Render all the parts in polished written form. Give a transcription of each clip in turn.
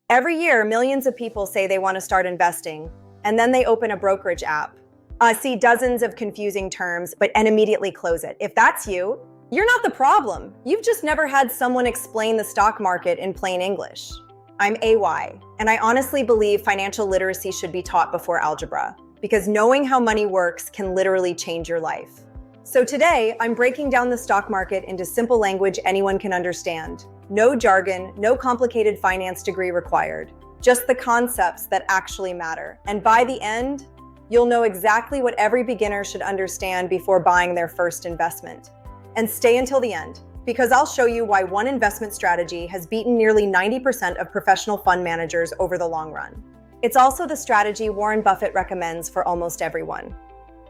Every year, millions of people say they want to start investing, and then they open a brokerage app, see dozens of confusing terms, and immediately close it. If that's you, you're not the problem. You've just never had someone explain the stock market in plain English. I'm AY, and I honestly believe financial literacy should be taught before algebra, because knowing how money works can literally change your life. So today, I'm breaking down the stock market into simple language anyone can understand. No jargon, no complicated finance degree required. Just the concepts that actually matter. And by the end, you'll know exactly what every beginner should understand before buying their first investment. And stay until the end, because I'll show you why one investment strategy has beaten nearly 90% of professional fund managers over the long run. It's also the strategy Warren Buffett recommends for almost everyone.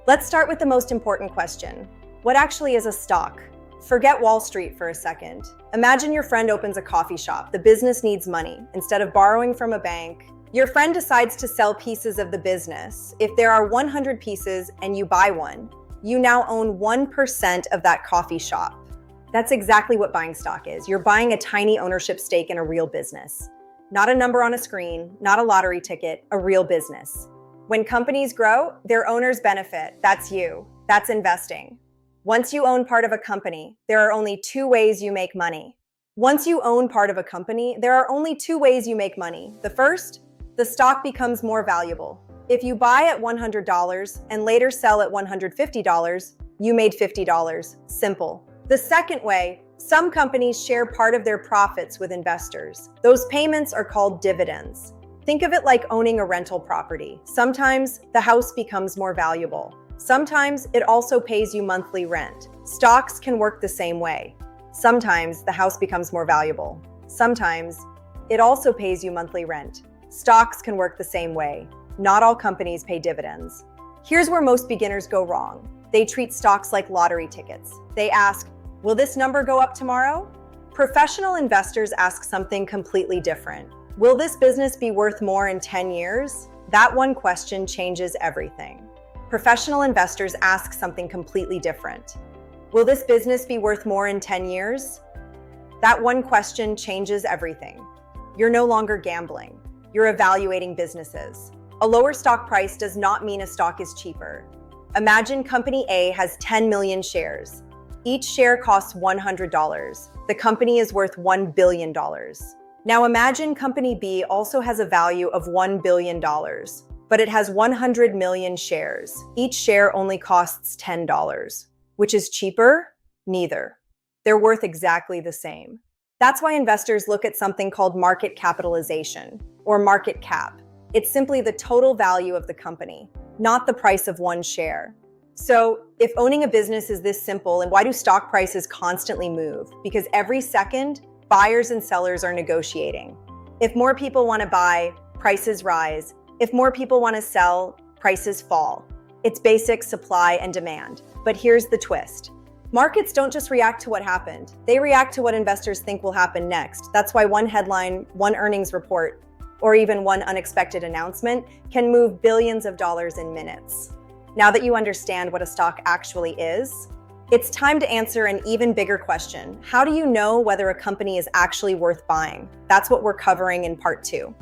Let's start with the most important question. What actually is a stock? Forget Wall Street for a second. Imagine your friend opens a coffee shop. The business needs money. Instead of borrowing from a bank, your friend decides to sell pieces of the business. If there are 100 pieces and you buy one, you now own 1% of that coffee shop. That's exactly what buying stock is. You're buying a tiny ownership stake in a real business. Not a number on a screen, not a lottery ticket, a real business. When companies grow, their owners benefit. That's you. That's investing. Once you own part of a company, there are only two ways you make money. The first, the stock becomes more valuable. If you buy at $100 and later sell at $150, you made $50. Simple. The second way, some companies share part of their profits with investors. Those payments are called dividends. Think of it like owning a rental property. Sometimes the house becomes more valuable. Sometimes it also pays you monthly rent. Stocks can work the same way. Sometimes the house becomes more valuable. Sometimes it also pays you monthly rent. Stocks can work the same way. Not all companies pay dividends. Here's where most beginners go wrong. They treat stocks like lottery tickets. They ask, will this number go up tomorrow? Professional investors ask something completely different. Will this business be worth more in 10 years? That one question changes everything. Professional investors ask something completely different. Will this business be worth more in 10 years? That one question changes everything. You're no longer gambling. You're evaluating businesses. A lower stock price does not mean a stock is cheaper. Imagine company A has 10 million shares. Each share costs $100. The company is worth $1 billion. Now imagine company B also has a value of $1 billion, but it has 100 million shares. Each share only costs $10. Which is cheaper? Neither. They're worth exactly the same. That's why investors look at something called market capitalization, or market cap. It's simply the total value of the company, not the price of one share. So, if owning a business is this simple, and why do stock prices constantly move? Because every second, buyers and sellers are negotiating. If more people want to buy, prices rise. If more people want to sell, prices fall. It's basic supply and demand. But here's the twist. Markets don't just react to what happened. They react to what investors think will happen next. That's why one headline, one earnings report, or even one unexpected announcement can move billions of dollars in minutes. Now that you understand what a stock actually is, it's time to answer an even bigger question. How do you know whether a company is actually worth buying? That's what we're covering in part 2.